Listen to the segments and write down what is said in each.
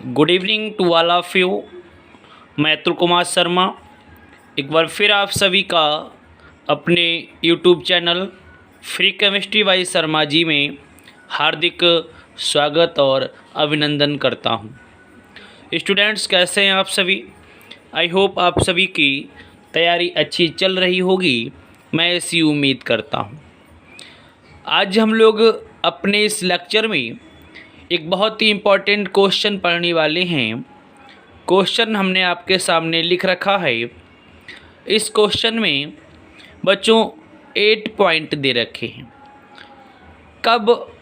Good evening to all of you. मैं अतुल कुमार शर्मा एक बार फिर आप सभी का अपने YouTube channel free chemistry by Sharma ji में हार्दिक स्वागत और अभिनंदन करता हूं। स्टूडेंट्स, कैसे हैं आप सभी? आई होप आप सभी की तैयारी अच्छी चल रही होगी, मैं ऐसी उम्मीद करता हूं। आज हम लोग अपने इस लेक्चर में एक बहुत ही इम्पॉर्टेंट क्वेश्चन पढ़ने वाले हैं। क्वेश्चन हमने आपके सामने लिख रखा है। इस क्वेश्चन में बच्चों 8 पॉइंट दे रखे हैं। कब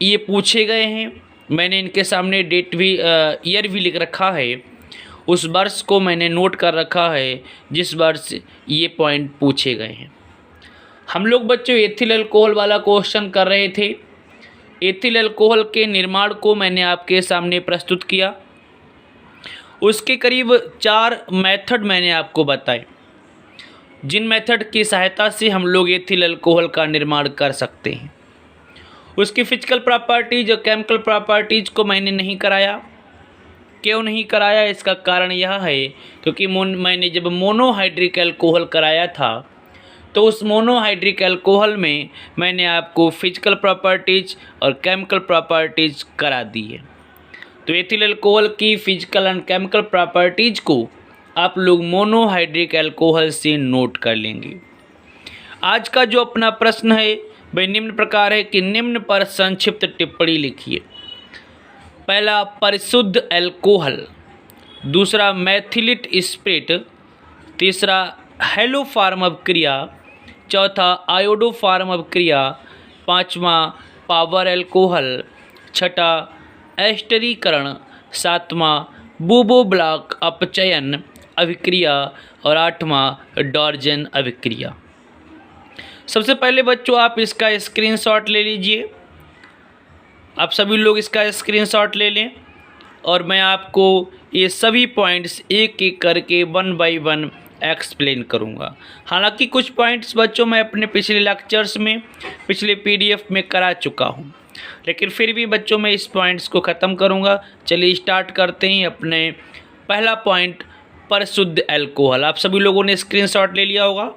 ये पूछे गए हैं मैंने इनके सामने डेट भी ईयर भी लिख रखा है। उस वर्ष को मैंने नोट कर रखा है जिस वर्ष ये पॉइंट पूछे गए हैं। हम लोग बच्चों एथिल अल्कोहल वाला क्वेश्चन कर रहे थे। एथिल अल्कोहल के निर्माण को मैंने आपके सामने प्रस्तुत किया। उसके करीब 4 मेथड मैंने आपको बताए, जिन मेथड की सहायता से हम लोग एथिल अल्कोहल का निर्माण कर सकते हैं। उसकी फिजिकल प्रॉपर्टीज और केमिकल प्रॉपर्टीज को मैंने नहीं कराया। क्यों नहीं कराया? इसका कारण यह है क्योंकि मैंने जब मोनोहाइड्रिक अल्कोहल कराया था तो उस मोनोहाइड्रिक अल्कोहल में मैंने आपको फिजिकल प्रॉपर्टीज और केमिकल प्रॉपर्टीज करा दी है। तो एथिल अल्कोहल की फिजिकल एंड केमिकल प्रॉपर्टीज को आप लोग मोनोहाइड्रिक अल्कोहल से नोट कर लेंगे। आज का जो अपना प्रश्न है वह निम्न प्रकार है कि निम्न पर संक्षिप्त टिप्पणी लिखिए। पहला, परिशुद्ध अल्कोहल। दूसरा, मैथिलेट स्पिरिट। तीसरा, हेलो फार्म अभिक्रिया। चौथा, आयोडो फार्म अभिक्रिया। पांचवा, पावर अल्कोहल। छठा, एस्टरीकरण। सातवां, बूबो ब्लॉक अपचयन अभिक्रिया। और आठवां, डॉर्जन अभिक्रिया। सबसे पहले बच्चों आप इसका स्क्रीनशॉट ले लीजिए। आप सभी लोग इसका स्क्रीनशॉट ले लें और मैं आपको ये सभी पॉइंट्स एक एक करके 1 बाय 1 एक्सप्लेन करूँगा। हालांकि कुछ पॉइंट्स बच्चों मैं अपने पिछले लेक्चर्स में, पिछले पीडीएफ में करा चुका हूँ, लेकिन फिर भी बच्चों मैं इस पॉइंट्स को ख़त्म करूँगा। चलिए स्टार्ट करते हैं अपने पहला पॉइंट, परिशुद्ध अल्कोहल। आप सभी लोगों ने स्क्रीनशॉट ले लिया होगा।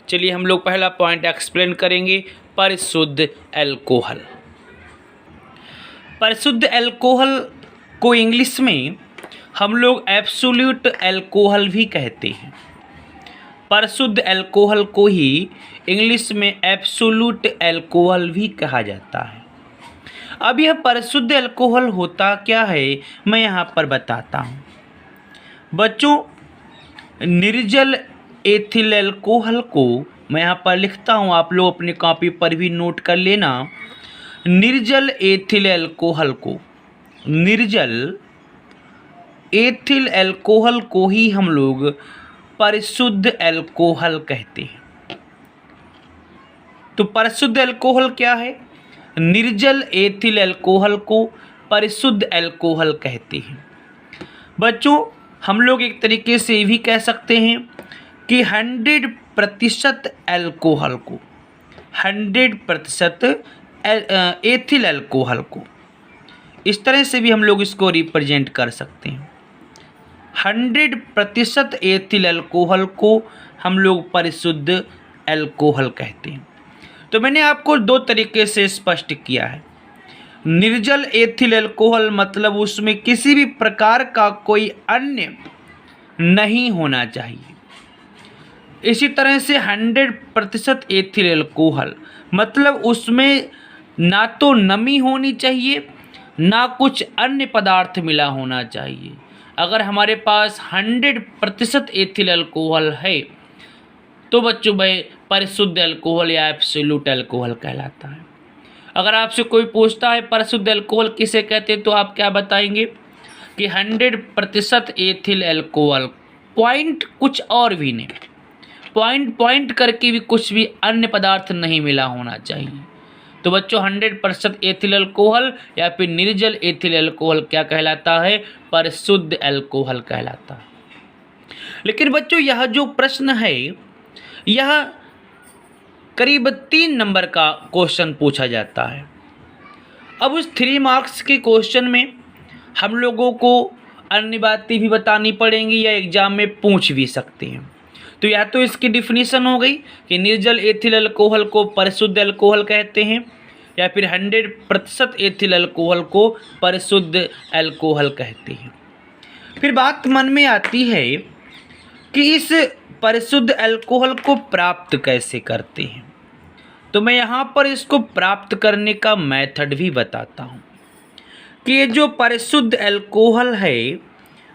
चलिए हम लोग पहला पॉइंट एक्सप्लेन करेंगे, परिशुद्ध अल्कोहल। परिशुद्ध अल्कोहल को इंग्लिश में हम लोग एब्सोल्यूट अल्कोहल भी कहते हैं। परिशुद्ध अल्कोहल को ही इंग्लिश में एब्सोल्यूट अल्कोहल भी कहा जाता है। अब यह परिशुद्ध अल्कोहल होता क्या है मैं यहाँ पर बताता हूँ। बच्चों, निर्जल एथिल अल्कोहल को मैं यहाँ पर लिखता हूँ, आप लोग अपनी कॉपी पर भी नोट कर लेना। निर्जल एथिल अल्कोहल को, निर्जल एथिल अल्कोहल को ही हम लोग परिशुद्ध अल्कोहल कहते हैं। तो परिशुद्ध अल्कोहल क्या है? निर्जल एथिल अल्कोहल को परिशुद्ध अल्कोहल कहते हैं। बच्चों, हम लोग एक तरीके से ये भी कह सकते हैं कि 100% अल्कोहल को, 100% एथिल अल्कोहल को, इस तरह से भी हम लोग इसको रिप्रेजेंट कर सकते हैं। 100% एथिल अल्कोहल को हम लोग परिशुद्ध अल्कोहल कहते हैं। तो मैंने आपको 2 तरीके से स्पष्ट किया है। निर्जल एथिल अल्कोहल मतलब उसमें किसी भी प्रकार का कोई अन्य नहीं होना चाहिए। इसी तरह से 100% एथिल अल्कोहल मतलब उसमें ना तो नमी होनी चाहिए ना कुछ अन्य पदार्थ मिला होना चाहिए। अगर हमारे पास 100% एथिल अल्कोहल है तो बच्चों वह परिशुद्ध अल्कोहल या एब्सोल्यूट अल्कोहल कहलाता है। अगर आपसे कोई पूछता है परिशुद्ध अल्कोहल किसे कहते हैं तो आप क्या बताएंगे कि 100% एथिल अल्कोहल, पॉइंट कुछ और भी नहीं, पॉइंट करके भी कुछ भी अन्य पदार्थ नहीं मिला होना चाहिए। तो बच्चों 100% एथिल अल्कोहल या फिर निर्जल एथिल अल्कोहल क्या कहलाता है? परिशुद्ध अल्कोहल कहलाता है। लेकिन बच्चों यह जो प्रश्न है यह करीब 3 नंबर का क्वेश्चन पूछा जाता है। अब उस 3 मार्क्स के क्वेश्चन में हम लोगों को अन्य बातें भी बतानी पड़ेंगी या एग्जाम में पूछ भी सकते हैं। तो या तो इसकी डिफिनीशन हो गई कि निर्जल एथिल अल्कोहल को परिशुद्ध अल्कोहल कहते हैं, या फिर 100% एथिल अल्कोहल को परिशुद्ध अल्कोहल कहते हैं। फिर बात मन में आती है कि इस परिशुद्ध अल्कोहल को प्राप्त कैसे करते हैं। तो मैं यहाँ पर इसको प्राप्त करने का मेथड भी बताता हूँ कि ये जो परिशुद्ध अल्कोहल है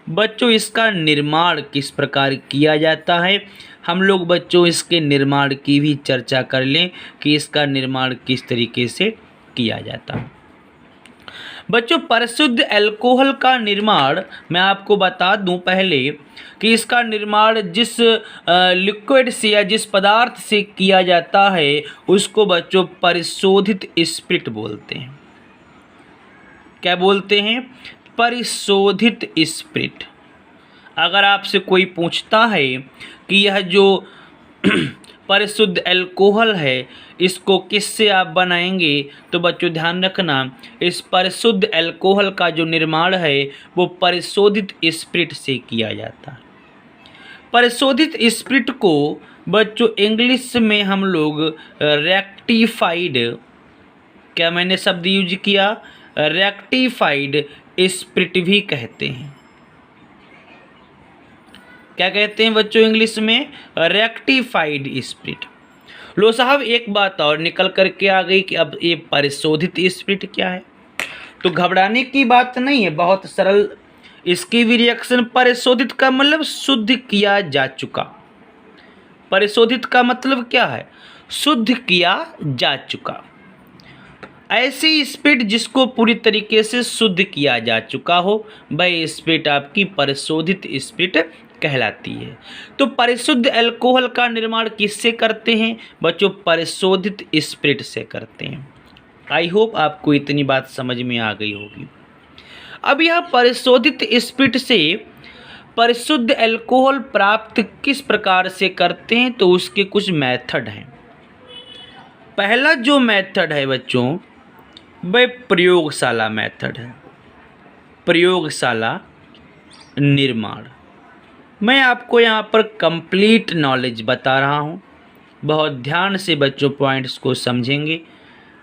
बच्चों, इसका निर्माण किस प्रकार किया जाता है। हम लोग बच्चों इसके निर्माण की भी चर्चा कर लें कि इसका निर्माण किस तरीके से किया जाता है। बच्चों परिशुद्ध अल्कोहल का निर्माण मैं आपको बता दूं पहले कि इसका निर्माण जिस लिक्विड से या जिस पदार्थ से किया जाता है उसको बच्चों परिशोधित स्पिरिट बोलते हैं। क्या बोलते हैं? परिशोधित स्पिरिट। अगर आपसे कोई पूछता है कि यह जो परिशुद्ध अल्कोहल है इसको किससे आप बनाएंगे, तो बच्चों ध्यान रखना, इस परिशुद्ध अल्कोहल का जो निर्माण है वो परिशोधित स्पिरिट से किया जाता है। परिशोधित स्पिरिट को बच्चों इंग्लिश में हम लोग रेक्टिफाइड, क्या मैंने शब्द यूज किया? रेक्टिफाइड स्पिरिट भी कहते हैं। क्या कहते हैं बच्चों इंग्लिश में? Rectified spirit. लो साहब एक बात और निकल करके आ गई कि अब ये परिशोधित स्पिरिट क्या है। तो घबराने की बात नहीं है, बहुत सरल इसकी भी रिएक्शन। परिशोधित का मतलब शुद्ध किया जा चुका। परिशोधित का मतलब क्या है? शुद्ध किया जा चुका। ऐसी स्पिरिट जिसको पूरी तरीके से शुद्ध किया जा चुका हो वह स्पिरिट आपकी परिशोधित स्पिरिट कहलाती है। तो परिशुद्ध अल्कोहल का निर्माण किससे करते हैं बच्चों? परिशोधित स्पिरिट से करते हैं। आई होप आपको इतनी बात समझ में आ गई होगी। अब यह परिशोधित स्पिरिट से परिशुद्ध अल्कोहल प्राप्त किस प्रकार से करते हैं, तो उसके कुछ मेथड हैं। पहला जो मेथड है बच्चों वह प्रयोगशाला मेथड है। प्रयोगशाला निर्माण। मैं आपको यहाँ पर कंप्लीट नॉलेज बता रहा हूँ, बहुत ध्यान से बच्चों पॉइंट्स को समझेंगे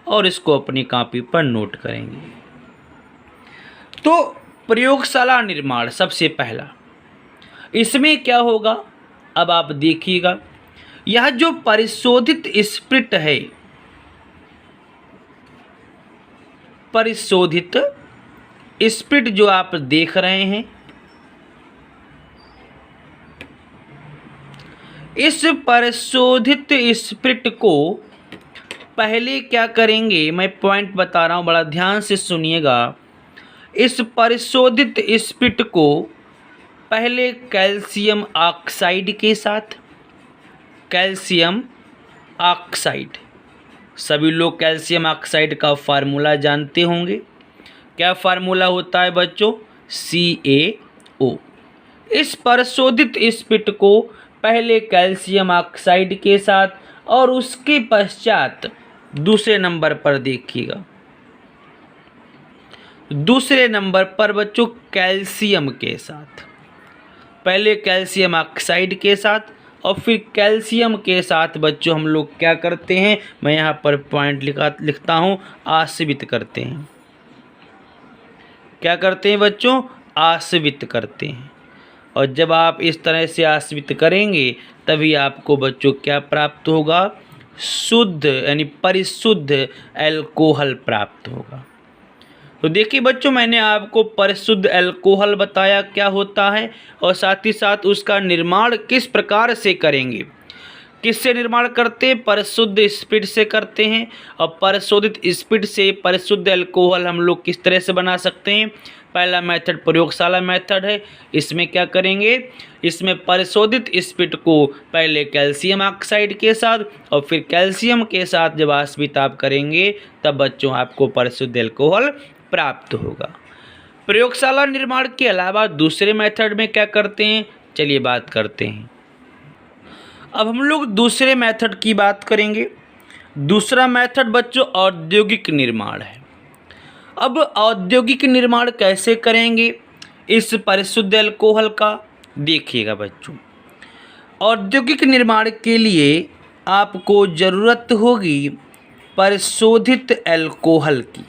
और इसको अपनी कॉपी पर नोट करेंगे। तो प्रयोगशाला निर्माण सबसे पहला, इसमें क्या होगा अब आप देखिएगा। यह जो परिशोधित स्पिरिट है, परिशोधित स्पिरिट जो आप देख रहे हैं, इस परिशोधित स्पिरिट को पहले क्या करेंगे, मैं पॉइंट बता रहा हूँ, बड़ा ध्यान से सुनिएगा। इस परिशोधित स्पिरिट को पहले कैल्शियम ऑक्साइड के साथ, कैल्शियम ऑक्साइड, सभी लोग कैल्शियम ऑक्साइड का फार्मूला जानते होंगे। क्या फार्मूला होता है बच्चों? CaO। इस परिशोधित स्पिरिट को पहले कैल्शियम ऑक्साइड के साथ और उसके पश्चात दूसरे नंबर पर देखिएगा, दूसरे नंबर पर बच्चों कैल्शियम के साथ, पहले कैल्शियम ऑक्साइड के साथ और फिर कैल्शियम के साथ बच्चों हम लोग क्या करते हैं, मैं यहाँ पर पॉइंट लिखता हूँ, आश्रित करते हैं। क्या करते हैं बच्चों? आश्रित करते हैं। और जब आप इस तरह से आश्रित करेंगे तभी आपको बच्चों क्या प्राप्त होगा? शुद्ध यानी परिशुद्ध अल्कोहल प्राप्त होगा। तो देखिए बच्चों, मैंने आपको परिशुद्ध अल्कोहल बताया क्या होता है और साथ ही साथ उसका निर्माण किस प्रकार से करेंगे। किससे निर्माण करते हैं? परिशुद्ध स्पिरिट से करते हैं। और परिशोधित स्पिरिट से परिशुद्ध अल्कोहल हम लोग किस तरह से बना सकते हैं? पहला मेथड प्रयोगशाला मेथड है। इसमें क्या करेंगे? इसमें परिशोधित स्पिरिट को पहले कैल्शियम ऑक्साइड के साथ और फिर कैल्शियम के साथ जब आश्रित आप करेंगे तब बच्चों आपको परिशुद्ध अल्कोहल प्राप्त होगा। प्रयोगशाला निर्माण के अलावा दूसरे मेथड में क्या करते हैं, चलिए बात करते हैं। अब हम लोग दूसरे मेथड की बात करेंगे। दूसरा मेथड बच्चों औद्योगिक निर्माण है। अब औद्योगिक निर्माण कैसे करेंगे इस परिशुद्ध अल्कोहल का, देखिएगा बच्चों। औद्योगिक निर्माण के लिए आपको ज़रूरत होगी परिशोधित अल्कोहल की।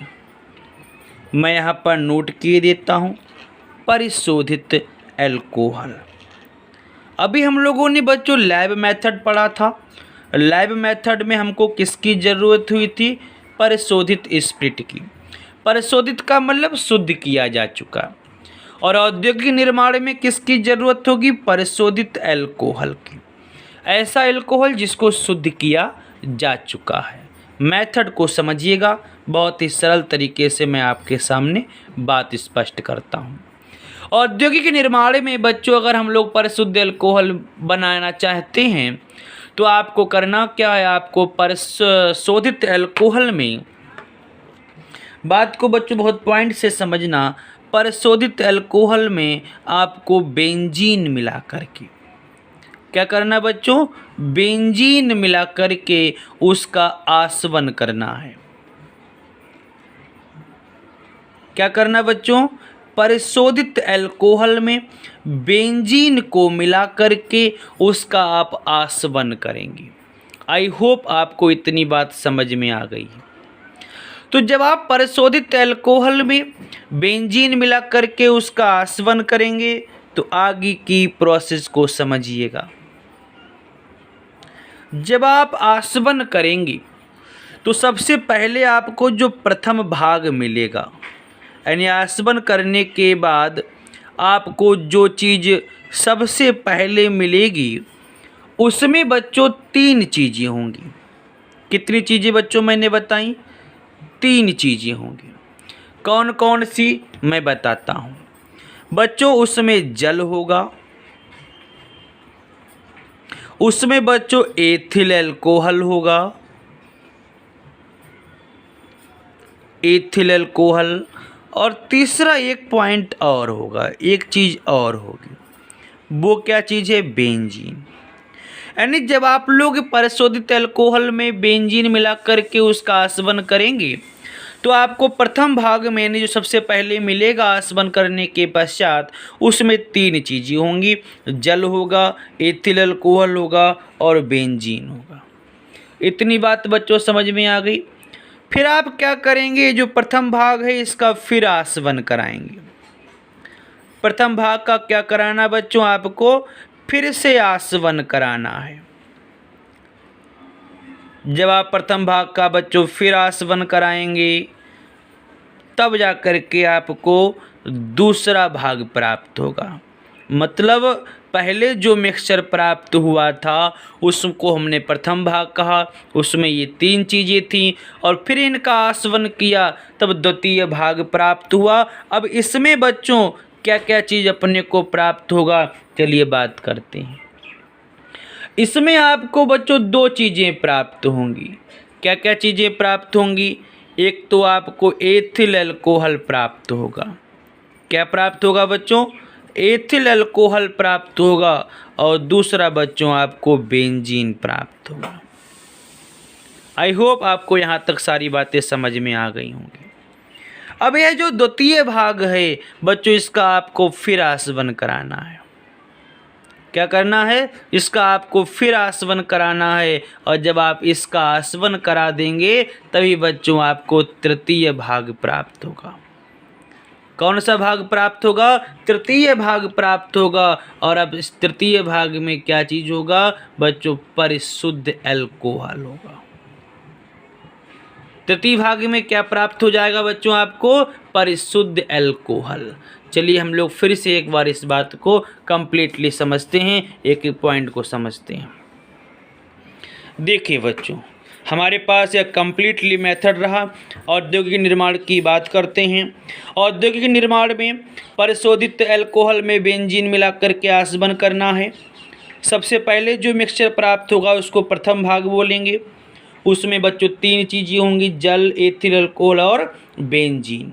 मैं यहाँ पर नोट किए देता हूँ, परिशोधित अल्कोहल। अभी हम लोगों ने बच्चों लैब मेथड पढ़ा था। लैब मेथड में हमको किसकी ज़रूरत हुई थी? परिशोधित स्पिरिट की। परिशोधित का मतलब शुद्ध किया जा चुका। और औद्योगिक निर्माण में किसकी ज़रूरत होगी? परिशोधित अल्कोहल की। ऐसा अल्कोहल जिसको शुद्ध किया जा चुका है। मेथड को समझिएगा, बहुत ही सरल तरीके से मैं आपके सामने बात स्पष्ट करता हूँ। औद्योगिक निर्माण में बच्चों अगर हम लोग परिशुद्ध अल्कोहल बनाना चाहते हैं तो आपको करना क्या है? आपको परिशोधित अल्कोहल में, बात को बच्चों बहुत पॉइंट से समझना, परिशोधित अल्कोहल में आपको बेंजीन मिला करके क्या करना बच्चों? बेंजीन मिला करके उसका आसवन करना है। क्या करना बच्चों? परिशोधित अल्कोहल में बेंजीन को मिला करके उसका आप आसवन करेंगे। आई होप आपको इतनी बात समझ में आ गई है। तो जब आप परिशोधित अल्कोहल में बेंजीन मिला करके उसका आसवन करेंगे तो आगे की प्रोसेस को समझिएगा। जब आप आसवन करेंगे तो सबसे पहले आपको जो प्रथम भाग मिलेगा, यानी आसवन करने के बाद आपको जो चीज़ सबसे पहले मिलेगी उसमें बच्चों 3 चीज़ें होंगी। कितनी चीज़ें बच्चों मैंने बताई? 3 चीज़ें होंगी। कौन कौन सी मैं बताता हूँ बच्चों। उसमें जल होगा, उसमें बच्चों एथिल अल्कोहल होगा, एथिल अल्कोहल, और तीसरा एक पॉइंट और होगा, एक चीज़ और होगी। वो क्या चीज़ है? बेंजीन। यानी जब आप लोग परिशोधित अल्कोहल में बेंजीन मिला करके उसका आसवन करेंगे तो आपको प्रथम भाग में जो सबसे पहले मिलेगा आसवन करने के पश्चात उसमें 3 चीज़ें होंगी। जल होगा, एथिल अल्कोहल होगा और बेंजीन होगा। इतनी बात बच्चों समझ में आ गई। फिर आप क्या करेंगे? जो प्रथम भाग है इसका फिर आसवन कराएंगे। प्रथम भाग का क्या कराना बच्चों? आपको फिर से आसवन कराना है। जब आप प्रथम भाग का बच्चों फिर आसवन कराएंगे तब जा कर के आपको दूसरा भाग प्राप्त होगा। मतलब पहले जो मिक्सचर प्राप्त हुआ था उसको हमने प्रथम भाग कहा, उसमें ये 3 चीज़ें थीं और फिर इनका आसवन किया तब द्वितीय भाग प्राप्त हुआ। अब इसमें बच्चों क्या क्या चीज़ अपने को प्राप्त होगा, चलिए बात करते हैं। इसमें आपको बच्चों 2 चीज़ें प्राप्त होंगी। क्या क्या चीज़ें प्राप्त होंगी? एक तो आपको एथिल अल्कोहल प्राप्त होगा। क्या प्राप्त होगा बच्चों? एथिल अल्कोहल प्राप्त होगा और दूसरा बच्चों आपको बेंजीन प्राप्त होगा। आई होप आपको यहाँ तक सारी बातें समझ में आ गई होंगी। अब यह जो द्वितीय भाग है बच्चों इसका आपको फिर आसवन कराना है। क्या करना है? इसका आपको फिर आसवन कराना है और जब आप इसका आसवन करा देंगे तभी बच्चों आपको तृतीय भाग प्राप्त होगा। कौन सा भाग प्राप्त होगा? तृतीय भाग प्राप्त होगा। और अब इस तृतीय भाग में क्या चीज़ होगा बच्चों? परिशुद्ध अल्कोहल होगा। तृतीय भाग में क्या प्राप्त हो जाएगा बच्चों? आपको परिशुद्ध अल्कोहल। चलिए हम लोग फिर से एक बार इस बात को कंप्लीटली समझते हैं, एक एक पॉइंट को समझते हैं। देखिए बच्चों, हमारे पास यह कंप्लीटली मेथड रहा। औद्योगिक निर्माण की बात करते हैं। औद्योगिक निर्माण में परिशोधित अल्कोहल में बेंजीन मिलाकर के आसवन करना है। सबसे पहले जो मिक्सचर प्राप्त होगा उसको प्रथम भाग बोलेंगे। उसमें बच्चों 3 चीज़ें होंगी, जल, एथिल अल्कोहल और बेंजीन।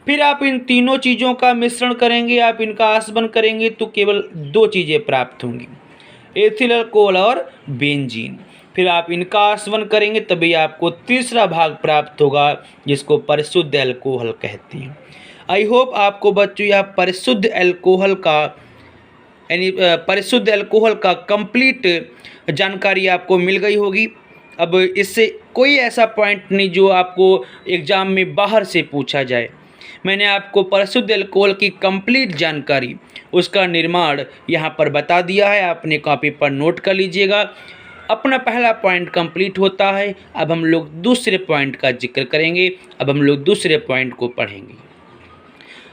फिर आप इन तीनों चीज़ों का मिश्रण करेंगे, आप इनका आसवन करेंगे तो केवल 2 चीज़ें प्राप्त होंगी, एथिल अल्कोहल और बेंजीन। फिर आप इनका आसवन करेंगे तभी आपको तीसरा भाग प्राप्त होगा, जिसको परिशुद्ध अल्कोहल कहते हैं। आई होप आपको बच्चों यह परिशुद्ध अल्कोहल का कंप्लीट जानकारी आपको मिल गई होगी। अब इससे कोई ऐसा पॉइंट नहीं जो आपको एग्ज़ाम में बाहर से पूछा जाए। मैंने आपको परिशुद्ध अल्कोहल की कंप्लीट जानकारी, उसका निर्माण यहाँ पर बता दिया है। आपने कॉपी पर नोट कर लीजिएगा। अपना पहला पॉइंट कंप्लीट होता है। अब हम लोग दूसरे पॉइंट का जिक्र करेंगे। अब हम लोग दूसरे पॉइंट को पढ़ेंगे।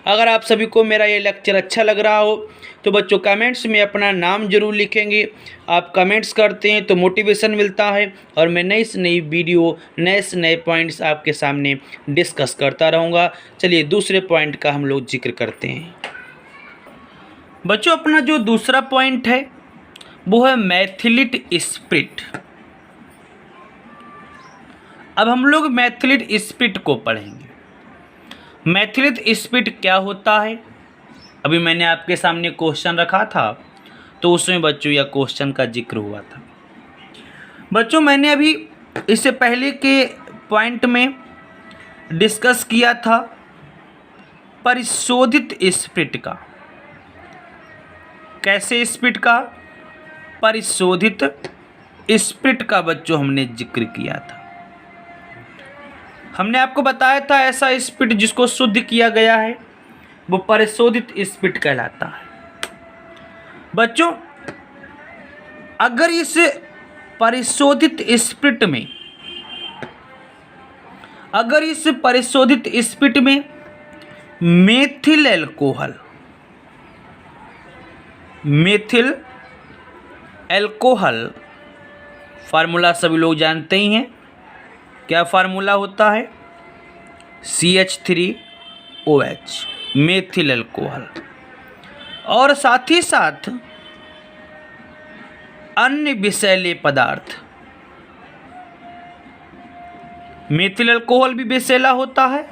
अगर आप सभी को मेरा ये लेक्चर अच्छा लग रहा हो तो बच्चों कमेंट्स में अपना नाम जरूर लिखेंगे। आप कमेंट्स करते हैं तो मोटिवेशन मिलता है और मैं नई से नई वीडियो, नए से नए पॉइंट्स आपके सामने डिस्कस करता रहूँगा। चलिए दूसरे पॉइंट का हम लोग जिक्र करते हैं। बच्चों अपना जो दूसरा पॉइंट है वो है मैथिलिट स्पिरिट। अब हम लोग मैथिलिट स्पिरिट को पढ़ेंगे। मैथिलिट स्पिरिट क्या होता है? अभी मैंने आपके सामने क्वेश्चन रखा था तो उसमें बच्चों यह क्वेश्चन का जिक्र हुआ था। बच्चों मैंने अभी इससे पहले के पॉइंट में डिस्कस किया था परिशोधित स्पिरिट का। कैसे स्पिरिट का? परिशोधित स्पिरिट का बच्चों हमने जिक्र किया था। हमने आपको बताया था ऐसा स्पिरिट जिसको शुद्ध किया गया है वो परिशोधित स्पिरिट कहलाता है। बच्चों अगर इस परिशोधित स्पिरिट में मेथिल अल्कोहल फार्मूला सभी लोग जानते ही हैं। क्या फार्मूला होता है? CH3OH, methyl alcohol. और साथ ही साथ अन्य विषैले पदार्थ। मेथिल अल्कोहल भी विषैला होता है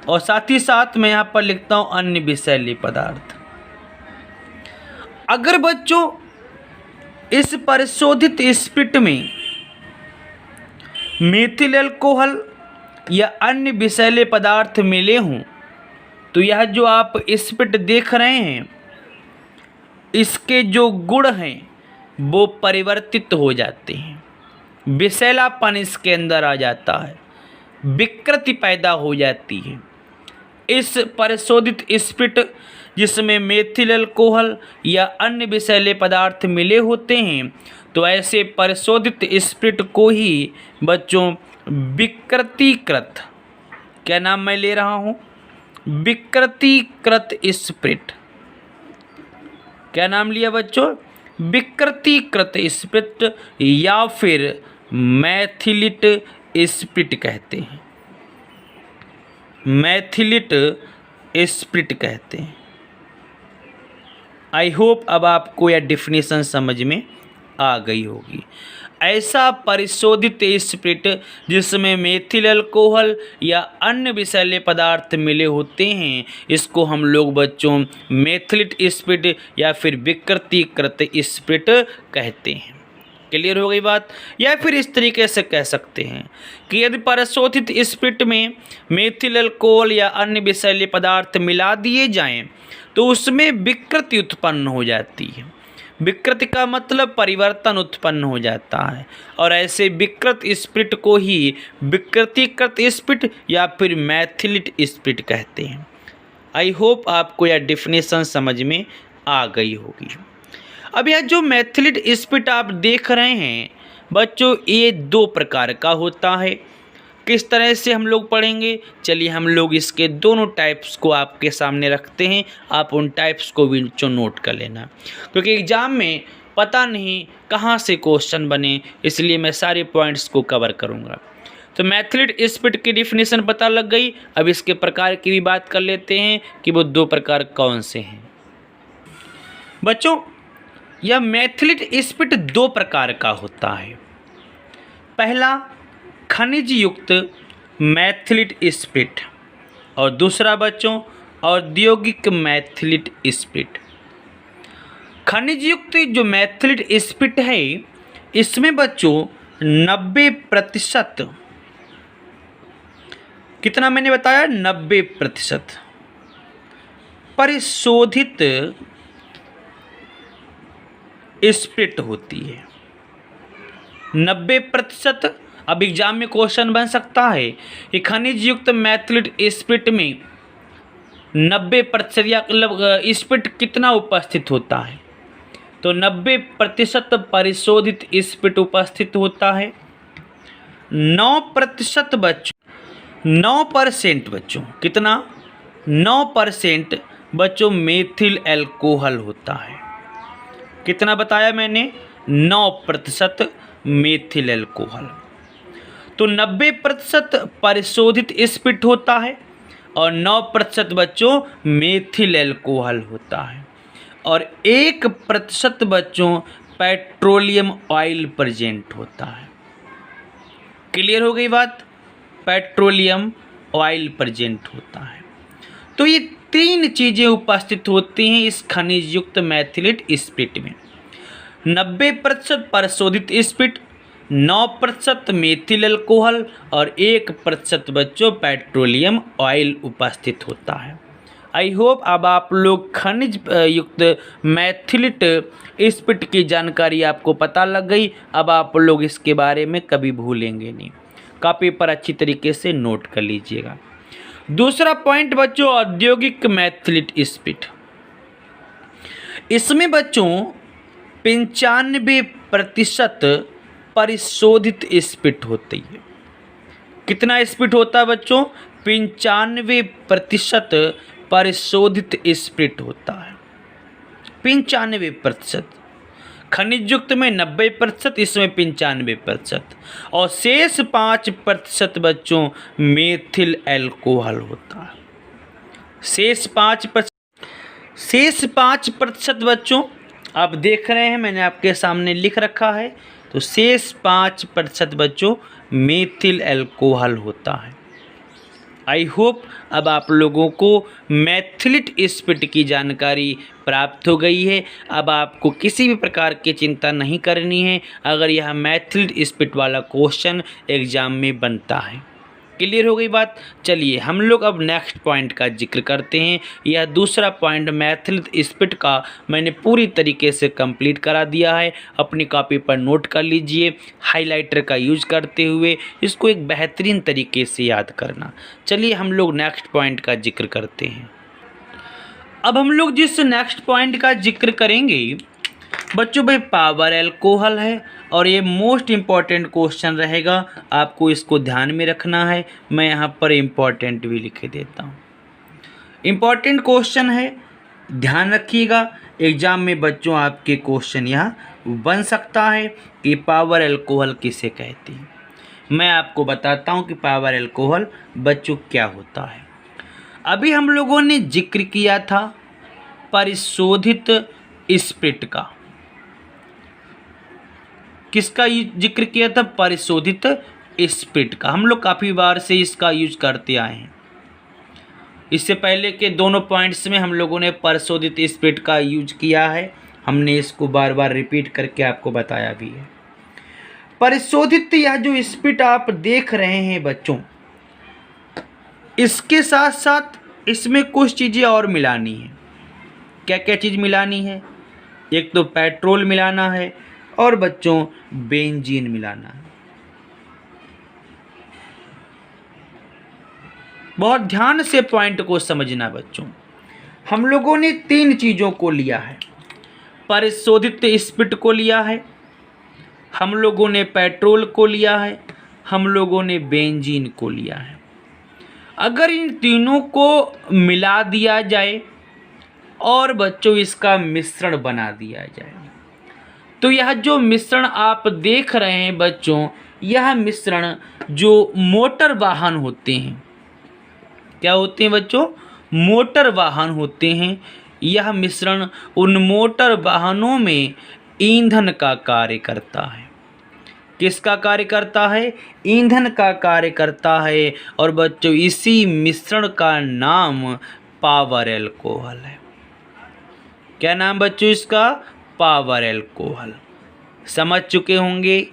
और साथ ही साथ मैं यहाँ पर लिखता हूँ अन्य विषैले पदार्थ। अगर बच्चों इस परिशोधित स्पिरिट में मेथिल अल्कोहल या अन्य विषैले पदार्थ मिले हों तो यह जो आप स्पिरिट देख रहे हैं इसके जो गुण हैं वो परिवर्तित हो जाते हैं। विषैलापन इसके अंदर आ जाता है, विकृति पैदा हो जाती है। इस परिशोधित स्पिरिट जिसमें मेथिल अल्कोहल या अन्य विषैले पदार्थ मिले होते हैं तो ऐसे परिशोधित स्पिरिट को ही बच्चों विकृतीकृत, क्या नाम मैं ले रहा हूँ? विकृतीकृत स्पिरिट। क्या नाम लिया बच्चों? विकृतीकृत स्पिरिट या फिर मैथिलिट स्पिरिट कहते हैं। मैथिलिट स्पिरिट कहते हैं। आई होप अब आपको यह डेफिनेशन समझ में आ गई होगी। ऐसा परिशोधित स्पिरिट जिसमें मेथिल अल्कोहल या अन्य विषैले पदार्थ मिले होते हैं इसको हम लोग बच्चों मैथिलिट स्पिरिट या फिर विकृतीकृत स्पिरिट कहते हैं। क्लियर हो गई बात? या फिर इस तरीके से कह सकते हैं कि यदि परिशोधित स्पिरिट में मेथिल अल्कोहल या अन्य विषैले पदार्थ मिला दिए जाएं तो उसमें विकृति उत्पन्न हो जाती है। विकृति का मतलब परिवर्तन उत्पन्न हो जाता है और ऐसे विकृत स्पिरिट को ही विकृतीकृत स्पिरिट या फिर मैथिलिट स्पिरिट कहते हैं। आई होप आपको यह डेफिनेशन समझ में आ गई होगी। अब यह जो मैथिलिट स्पिरिट आप देख रहे हैं बच्चों ये दो प्रकार का होता है। किस तरह से हम लोग पढ़ेंगे? चलिए हम लोग इसके दोनों टाइप्स को आपके सामने रखते हैं। आप उन टाइप्स को भी नोट कर लेना क्योंकि एग्ज़ाम में पता नहीं कहाँ से क्वेश्चन बने, इसलिए मैं सारे पॉइंट्स को कवर करूँगा। तो मैथिलिट स्पिरिट की डिफिनेशन पता लग गई। अब इसके प्रकार की भी बात कर लेते हैं कि वो दो प्रकार कौन से हैं। बच्चों यह मैथिलिट स्पिरिट दो प्रकार का होता है। पहला खनिज युक्त मैथिलिट स्पिरिट और दूसरा बच्चों औद्योगिक मैथिलिट स्पिरिट। खनिज युक्त जो मैथिलिट स्पिरिट है इसमें बच्चों 90%, कितना मैंने बताया, 90% परिशोधित स्प्रिट होती है। 90%। अब एग्जाम में क्वेश्चन बन सकता है कि खनिज युक्त मैथिलेट स्प्रिट में 90% या मतलब स्प्रिट कितना उपस्थित होता है, तो 90% परिशोधित स्प्रिट उपस्थित होता है। 9% बच्चों, 9% बच्चों, कितना, 9% बच्चों मेथिल एल्कोहल होता है। कितना बताया मैंने, 9% मेथिल एल्कोहल। तो 90% परिशोधित स्प्रिट होता है और 9% बच्चों मेथिल एल्कोहल होता है, और 1% बच्चों पेट्रोलियम ऑयल प्रेजेंट होता है। क्लियर हो गई बात, पेट्रोलियम ऑयल प्रेजेंट होता है। तो ये 3 चीज़ें उपस्थित होती हैं इस खनिज युक्त मैथिलेट स्प्रिट में। 90% परिशोधित स्प्रिट, 9% मेथिल अल्कोहल और 1% बच्चों पेट्रोलियम ऑयल उपस्थित होता है। आई होप अब आप लोग खनिज युक्त मैथिलेट स्प्रिट की जानकारी आपको पता लग गई। अब आप लोग इसके बारे में कभी भूलेंगे नहीं, कॉपी पर अच्छी तरीके से नोट कर लीजिएगा। दूसरा पॉइंट बच्चों, औद्योगिक मैथिलेट स्प्रिट। इसमें बच्चों 95% परिशोधित स्प्रिट होती है। कितना स्प्रिट होता है बच्चों, 95% परिशोधित स्प्रिट होता है। 95%। खनिज युक्त में 90%, इसमें 95%, और शेष 5% बच्चों मेथिल एल्कोहल होता है। शेष 5% बच्चों आप देख रहे हैं, मैंने आपके सामने लिख रखा है। तो शेष 5% बच्चों मेथिल एल्कोहल होता है। आई होप अब आप लोगों को मैथिलेट स्प्रिट की जानकारी प्राप्त हो गई है। अब आपको किसी भी प्रकार की चिंता नहीं करनी है अगर यह मैथिलेट स्प्रिट वाला क्वेश्चन एग्जाम में बनता है। क्लियर हो गई बात। चलिए हम लोग अब नेक्स्ट पॉइंट का जिक्र करते हैं। यह दूसरा पॉइंट मैथिलेट स्प्रिट का मैंने पूरी तरीके से कंप्लीट करा दिया है। अपनी कॉपी पर नोट कर लीजिए, हाइलाइटर का यूज करते हुए इसको एक बेहतरीन तरीके से याद करना। चलिए हम लोग नेक्स्ट पॉइंट का जिक्र करते हैं। अब हम लोग जिस नेक्स्ट पॉइंट का जिक्र करेंगे बच्चों, भाई पावर एल्कोहल है, और ये मोस्ट इम्पॉर्टेंट क्वेश्चन रहेगा, आपको इसको ध्यान में रखना है। मैं यहाँ पर इम्पॉर्टेंट भी लिख देता हूँ। इम्पॉर्टेंट क्वेश्चन है, ध्यान रखिएगा। एग्जाम में बच्चों आपके क्वेश्चन यहाँ बन सकता है कि पावर एल्कोहल किसे कहते हैं। मैं आपको बताता हूँ कि पावर एल्कोहल बच्चों क्या होता है। अभी हम लोगों ने जिक्र किया था परिशोधित स्प्रिट का। किसका जिक्र किया था, परिशोधित स्प्रिट का। हम लोग काफ़ी बार से इसका यूज करते आए हैं। इससे पहले के दोनों पॉइंट्स में हम लोगों ने परिशोधित स्प्रिट का यूज किया है। हमने इसको बार बार रिपीट करके आपको बताया भी है। परिशोधित यह जो स्प्रिट आप देख रहे हैं बच्चों, इसके साथ साथ इसमें कुछ चीज़ें और मिलानी है। क्या क्या चीज़ मिलानी है, एक तो पेट्रोल मिलाना है और बच्चों बेंजीन मिलाना है। बहुत ध्यान से पॉइंट को समझना बच्चों। हम लोगों ने 3 चीज़ों को लिया है, परिशोधित स्प्रिट को लिया है, हम लोगों ने पेट्रोल को लिया है, हम लोगों ने बेंजीन को लिया है। अगर इन तीनों को मिला दिया जाए और बच्चों इसका मिश्रण बना दिया जाए, तो यह जो मिश्रण आप देख रहे हैं बच्चों, यह मिश्रण जो मोटर वाहन होते हैं, क्या होते हैं बच्चों, मोटर वाहन होते हैं, यह मिश्रण उन मोटर वाहनों में ईंधन का कार्य करता है। किसका कार्य करता है, ईंधन का कार्य करता है। और बच्चों इसी मिश्रण का नाम पावर एल्कोहल है। क्या नाम बच्चों इसका, पावर एल्कोहल। समझ चुके होंगे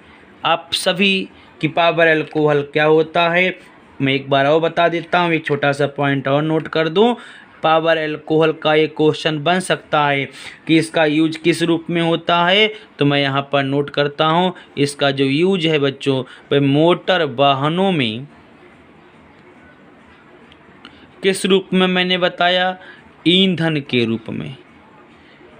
आप सभी कि पावर अल्कोहल क्या होता है। मैं एक बार और बता देता हूँ, एक छोटा सा पॉइंट और नोट कर दूँ। पावर अल्कोहल का एक क्वेश्चन बन सकता है कि इसका यूज किस रूप में होता है, तो मैं यहाँ पर नोट करता हूँ। इसका जो यूज है बच्चों, वह मोटर वाहनों में किस रूप में मैंने बताया, ईंधन के रूप में।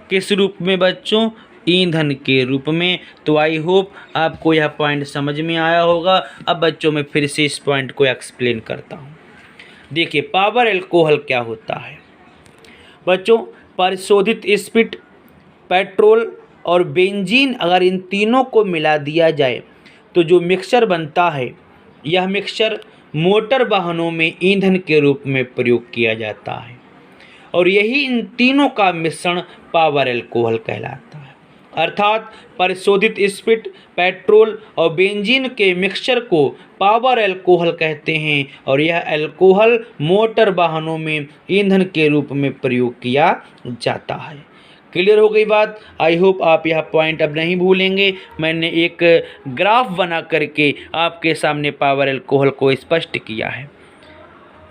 किस रूप में बच्चों, ईंधन के रूप में। तो आई होप आपको यह पॉइंट समझ में आया होगा। अब बच्चों मैं फिर से इस पॉइंट को एक्सप्लेन करता हूँ। देखिए पावर अल्कोहल क्या होता है बच्चों। परिशोधित स्पिरिट, पेट्रोल और बेंजीन, अगर इन तीनों को मिला दिया जाए तो जो मिक्सचर बनता है, यह मिक्सचर मोटर वाहनों में ईंधन के रूप में प्रयोग किया जाता है और यही इन तीनों का मिश्रण पावर अल्कोहल कहलाता है। अर्थात परिशोधित स्पिरिट, पेट्रोल और बेंजीन के मिक्सचर को पावर अल्कोहल कहते हैं और यह अल्कोहल मोटर वाहनों में ईंधन के रूप में प्रयोग किया जाता है। क्लियर हो गई बात। आई होप आप यह पॉइंट अब नहीं भूलेंगे। मैंने एक ग्राफ बना करके आपके सामने पावर अल्कोहल को स्पष्ट किया है।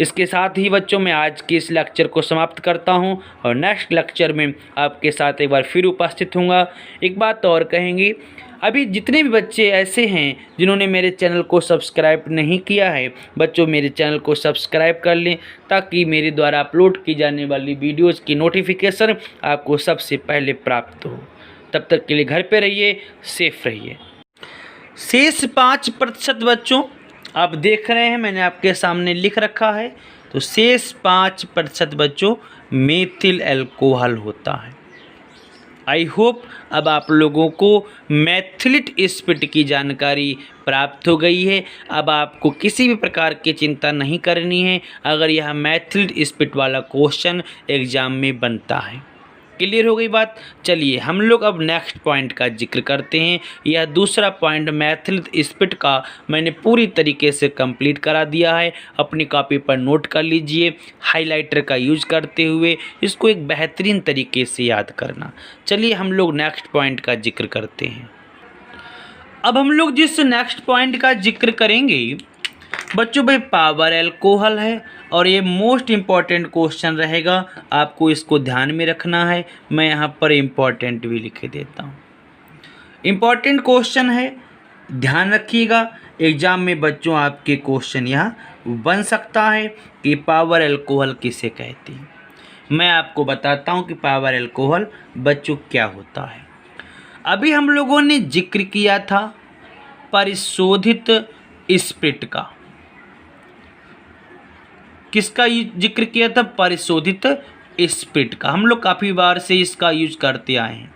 इसके साथ ही बच्चों मैं आज के इस लेक्चर को समाप्त करता हूं और नेक्स्ट लेक्चर में आपके साथ एक बार फिर उपस्थित होऊंगा। एक बात और कहेंगे, अभी जितने भी बच्चे ऐसे हैं जिन्होंने मेरे चैनल को सब्सक्राइब नहीं किया है, बच्चों मेरे चैनल को सब्सक्राइब कर लें ताकि मेरे द्वारा अपलोड की जाने वाली वीडियोज़ की नोटिफिकेशन आपको सबसे पहले प्राप्त हो। तब तक के लिए घर पे रहिए, सेफ रहिए। शेष 5% बच्चों आप देख रहे हैं, मैंने आपके सामने लिख रखा है। तो शेष 5% बच्चों मेथिल अल्कोहल होता है। आई होप अब आप लोगों को मैथिलिट स्पिरिट की जानकारी प्राप्त हो गई है। अब आपको किसी भी प्रकार की चिंता नहीं करनी है अगर यह मैथिलिट स्पिरिट वाला क्वेश्चन एग्जाम में बनता है। क्लियर हो गई बात। चलिए हम लोग अब नेक्स्ट पॉइंट का जिक्र करते हैं। यह दूसरा पॉइंट मैथिलिट स्पिरिट का मैंने पूरी तरीके से कंप्लीट करा दिया है। अपनी कॉपी पर नोट कर लीजिए, हाइलाइटर का यूज करते हुए इसको एक बेहतरीन तरीके से याद करना। चलिए हम लोग नेक्स्ट पॉइंट का जिक्र करते हैं। अब हम लोग जिस नेक्स्ट पॉइंट का जिक्र करेंगे बच्चों, भाई पावर अल्कोहल है और ये मोस्ट इम्पॉर्टेंट क्वेश्चन रहेगा, आपको इसको ध्यान में रखना है। मैं यहाँ पर इम्पॉर्टेंट भी लिख देता हूँ। इम्पॉर्टेंट क्वेश्चन है, ध्यान रखिएगा। एग्जाम में बच्चों आपके क्वेश्चन यहाँ बन सकता है कि पावर अल्कोहल किसे कहते हैं। मैं आपको बताता हूँ कि पावर अल्कोहल बच्चों क्या होता है। अभी हम लोगों ने जिक्र किया था परिशोधित स्पिरिट का। किसका जिक्र किया था? परिशोधित स्पिरिट का। हम लोग काफ़ी बार से इसका यूज करते आए हैं।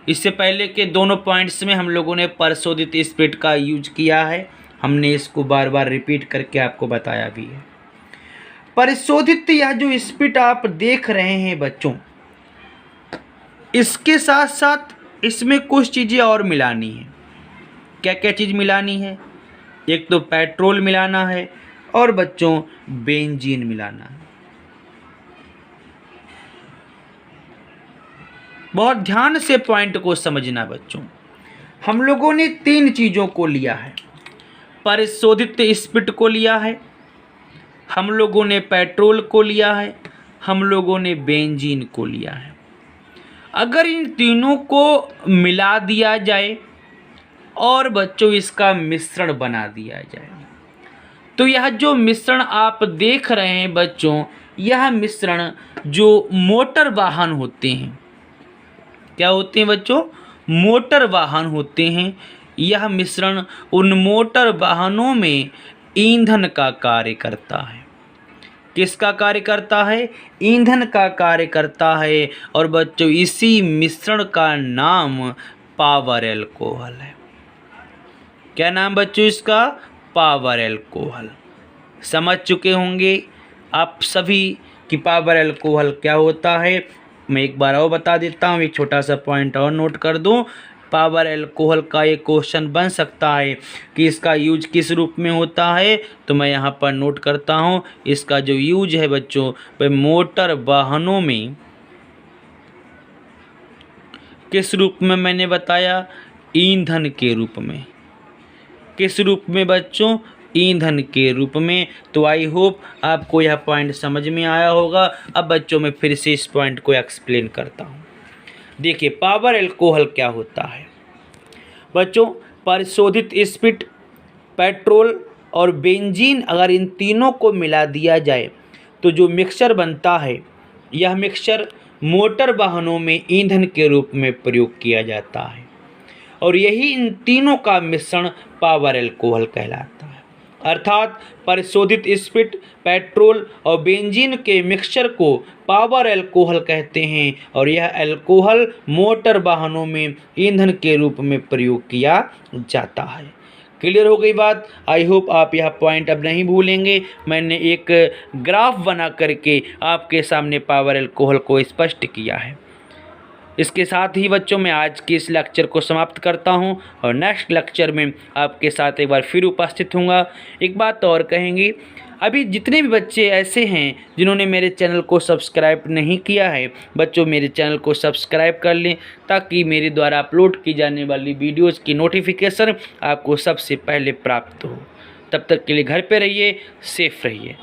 इससे पहले के दोनों पॉइंट्स में हम लोगों ने परिशोधित स्पिरिट का यूज किया है। हमने इसको बार बार रिपीट करके आपको बताया भी है। परिशोधित यह जो स्पिरिट आप देख रहे हैं बच्चों, इसके साथ साथ इसमें कुछ चीज़ें और मिलानी है। क्या क्या चीज़ मिलानी है? एक तो पेट्रोल मिलाना है और बच्चों बेंजीन मिलाना है। बहुत ध्यान से पॉइंट को समझना बच्चों। हम लोगों ने 3 चीज़ों को लिया है। परिशोधित स्पिरिट को लिया है, हम लोगों ने पेट्रोल को लिया है, हम लोगों ने बेंजीन को लिया है। अगर इन तीनों को मिला दिया जाए और बच्चों इसका मिश्रण बना दिया जाए तो यह जो मिश्रण आप देख रहे हैं बच्चों, यह मिश्रण जो मोटर वाहन होते हैं, क्या होते हैं बच्चों? मोटर वाहन होते हैं। यह मिश्रण उन मोटर वाहनों में ईंधन का कार्य करता है। किसका कार्य करता है? ईंधन का कार्य करता है। और बच्चों इसी मिश्रण का नाम पावर अल्कोहल है। क्या नाम बच्चों इसका? Power alcohol. समझ चुके होंगे आप सभी कि पावर अल्कोहल क्या होता है। मैं एक बार और बता देता हूँ, एक छोटा सा पॉइंट और नोट कर दूँ। पावर अल्कोहल का एक क्वेश्चन बन सकता है कि इसका यूज किस रूप में होता है, तो मैं यहाँ पर नोट करता हूँ। इसका जो यूज है बच्चों, वह मोटर वाहनों में किस रूप में मैंने बताया? ईंधन के रूप में। किस रूप में बच्चों? ईंधन के रूप में। तो आई होप आपको यह पॉइंट समझ में आया होगा। अब बच्चों मैं फिर से इस पॉइंट को एक्सप्लेन करता हूँ। देखिए, पावर अल्कोहल क्या होता है बच्चों? परिशोधित स्पिरिट, पेट्रोल और बेंजीन, अगर इन तीनों को मिला दिया जाए तो जो मिक्सचर बनता है, यह मिक्सचर मोटर वाहनों में ईंधन के रूप में प्रयोग किया जाता है और यही इन तीनों का मिश्रण पावर अल्कोहल कहलाता है। अर्थात परिशोधित स्पिरिट, पेट्रोल और बेंजीन के मिक्सचर को पावर अल्कोहल कहते हैं और यह अल्कोहल मोटर वाहनों में ईंधन के रूप में प्रयोग किया जाता है। क्लियर हो गई बात? आई होप आप यह पॉइंट अब नहीं भूलेंगे। मैंने एक ग्राफ बना करके आपके सामने पावर अल्कोहल को स्पष्ट किया है। इसके साथ ही बच्चों मैं आज के इस लेक्चर को समाप्त करता हूं और नेक्स्ट लेक्चर में आपके साथ एक बार फिर उपस्थित होऊंगा। एक बात और कहेंगे, अभी जितने भी बच्चे ऐसे हैं जिन्होंने मेरे चैनल को सब्सक्राइब नहीं किया है, बच्चों मेरे चैनल को सब्सक्राइब कर लें ताकि मेरे द्वारा अपलोड की जाने वाली वीडियोज़ की नोटिफिकेशन आपको सबसे पहले प्राप्त हो। तब तक के लिए घर पे रहिए, सेफ रहिए।